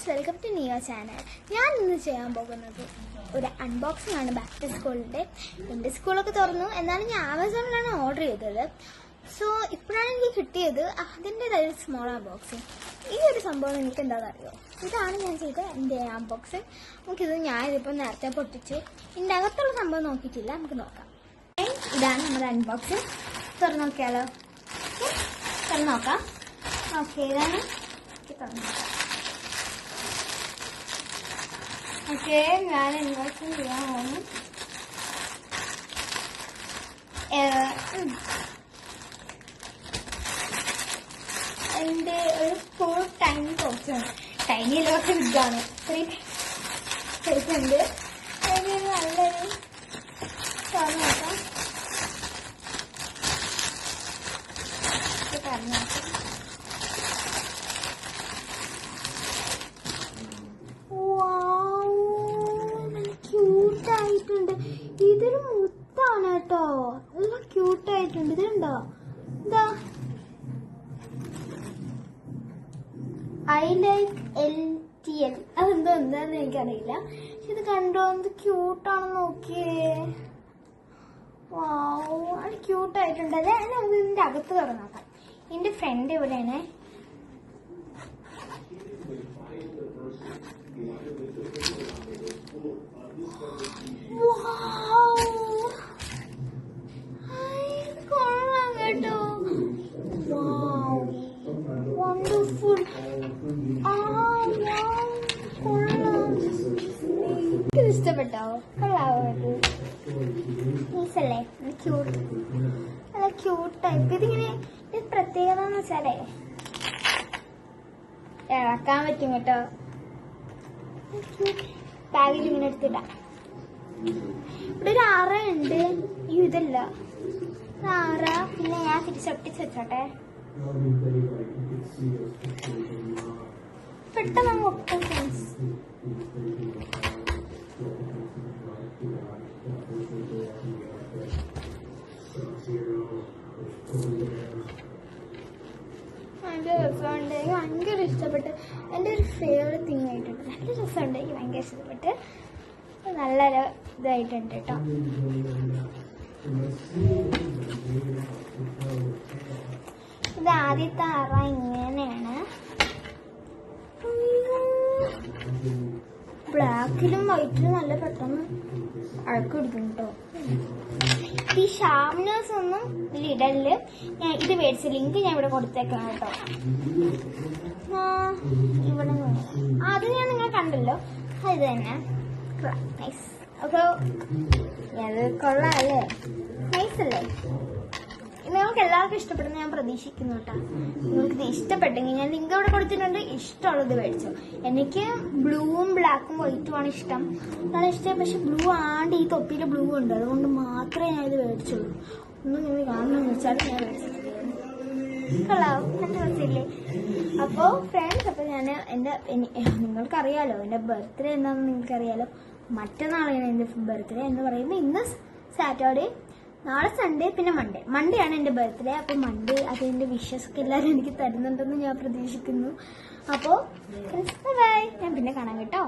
Welcome to neo channel. ഞാൻ ഇന്ന് ചെയ്യാൻ പോകുന്നത് ഒരു അൺബോക്സിംഗ് ആണ്. ബാക്ക് ടു സ്കൂളിൻ്റെ എൻ്റെ സ്കൂളൊക്കെ തുറന്നു. എന്നാലും ഞാൻ ആമസോണിലാണ് ഓർഡർ ചെയ്തത്. സോ ഇപ്പോഴാണ് എനിക്ക് കിട്ടിയത്. അതിൻ്റെതായ സ്മോൾ അൺബോക്സിങ്. ഈ ഒരു സംഭവം എനിക്ക് എന്താണെന്ന് അറിയോ? ഇതാണ് ഞാൻ ചെയ്ത എൻ്റെ അൺബോക്സിങ്. ഞാനിതിപ്പോൾ നേരത്തെ പൊട്ടിച്ചു. ഇതിൻ്റെ അകത്തുള്ള സംഭവം നോക്കിയിട്ടില്ല, നമുക്ക് നോക്കാം. ഇതാണ് നമ്മുടെ അൺബോക്സിങ്. തുറന്നു നോക്കിയാലോ? തുറന്നു നോക്കാം. ഓക്കെ, ഇതാണ് തുറന്നു നോക്കാം. ഓക്കെ, ഞാൻ അൺബോക്സിങ് ചെയ്യാൻ പോകുന്നു. അതിൻ്റെ ഒരു ഫുൾ ടൈനി ബോക്സാണ്. ടൈനി ലോക്ക് ഇതാണ്. ഉണ്ട്. അതിന് നല്ലൊരു തുറന്നു നോക്കാം. തുറന്നു നോക്കാം. ക്യൂട്ടായിട്ടുണ്ട്. ഇതൊരു മുത്താണ് കേട്ടോ. നല്ല ക്യൂട്ടായിട്ടുണ്ട്. ഇതുണ്ടോ? എന്താ ഐ ലൈക്ക് LTL. എന്താന്ന് എനിക്കറിയില്ല. പക്ഷെ ഇത് കണ്ടോ, എന്ത് ക്യൂട്ടാണെന്ന് നോക്കിയേ. വാവ്, അത് ക്യൂട്ടായിട്ടുണ്ട്. അല്ലേ? നമുക്ക് ഇതിന്റെ അകത്ത് തുറന്നാക്കാം. ഇതിന്റെ ഫ്രണ്ട് ഇവിടെയാണ്. കൊള്ളാം കേട്ടോ. വണ്ടർഫുൾ. എനിക്കിത് ഇഷ്ടപ്പെട്ടോ? കൊള്ളാവോ? നൈസല്ലേ? ക്യൂട്ട്, നല്ല ക്യൂട്ടായിട്ട്. ഇതിങ്ങനെ പ്രത്യേകത എന്ന് വെച്ചാലേ ഇളക്കാൻ പറ്റും കേട്ടോ. ബാഗിൽ ഇങ്ങനെ എടുത്തിടാം. ഇവിടെ ഒരു അറയുണ്ട്. ഇതല്ല അറ. പിന്നെ ഞാൻ തിരിച്ചൊട്ടിച്ച് വെച്ചോട്ടെ. പെട്ടെന്ന് അങ്ങ് ഒട്ടും ഫ്രണ്ട്സ്. ഭയങ്കര രസമുണ്ട്. എനിക്ക് ഭയങ്കര ഇഷ്ടപ്പെട്ട്. എൻ്റെ ഒരു ഫേവറേറ്റ് തിങ് ആയിട്ടുണ്ട്. നല്ല രസമുണ്ട്. എനിക്ക് ഭയങ്കര ഇഷ്ടപ്പെട്ട്. നല്ലൊരു ഇതായിട്ടുണ്ട് കേട്ടോ. ഇത് ആദ്യത്തെ അറ ഇങ്ങനെയാണ്. ബ്ലാക്കിലും വൈറ്റിലും നല്ല പെട്ടെന്ന് അഴക്ക് പിടിക്കും കേട്ടോ. ഈ ഷാർപ്നേഴ്സ് ഒന്നും ഇതിലിടല്. ഞാൻ ഇത് മേടിച്ച ലിങ്ക് ഞാൻ ഇവിടെ കൊടുത്തേക്കാം കേട്ടോ. ഇവിടെ അത് ഞാൻ നിങ്ങൾ കണ്ടല്ലോ. അത് തന്നെ നൈസ്. അപ്പൊ അത് കൊള്ളാല്ലേ? നൈസ് അല്ലേ? നിങ്ങൾക്ക് എല്ലാവർക്കും ഇഷ്ടപ്പെടുന്ന ഞാൻ പ്രതീക്ഷിക്കുന്നു കേട്ടോ. നിങ്ങൾക്ക് ഇത് ഇഷ്ടപ്പെട്ടെങ്കിൽ ഞാൻ ലിങ്ക് അവിടെ കൊടുത്തിട്ടുണ്ട്. ഇഷ്ടമുള്ളത് മേടിച്ചോ. എനിക്ക് ബ്ലൂവും ബ്ലാക്കും വൈറ്റുമാണ് ഇഷ്ടം. നല്ല ഇഷ്ടം. പക്ഷെ ബ്ലൂ ആണ്ട് ഈ തൊപ്പിയിൽ ബ്ലൂ ഉണ്ട്. അതുകൊണ്ട് മാത്രമേ ഞാൻ ഇത് മേടിച്ചുള്ളൂ. ഒന്നും നിങ്ങൾ കാണണമെന്ന് വെച്ചാൽ ഞാൻ മേടിച്ചത്. കൊള്ളാവും, നല്ല രസമില്ലേ? അപ്പോൾ ഫ്രണ്ട്സ്, അപ്പോൾ ഞാൻ നിങ്ങൾക്കറിയാലോ എൻ്റെ ബർത്ത്ഡേ എന്താണെന്ന് നിങ്ങൾക്കറിയാലോ. മറ്റന്നാളാണ് എൻ്റെ ബർത്ത്ഡേ എന്ന് പറയുമ്പോൾ ഇന്ന് സാറ്റർഡേ, നാളെ സൺഡേ, പിന്നെ മൺഡേ ആണ് എൻ്റെ ബർത്ത്ഡേ. അപ്പോൾ മൺഡേ അതിൻ്റെ വിഷസ് ഒക്കെ എല്ലാവരും എനിക്ക് തരുന്നുണ്ടെന്ന് ഞാൻ പ്രതീക്ഷിക്കുന്നു. അപ്പോൾ ബൈ, ഞാൻ പിന്നെ കാണാം കേട്ടോ.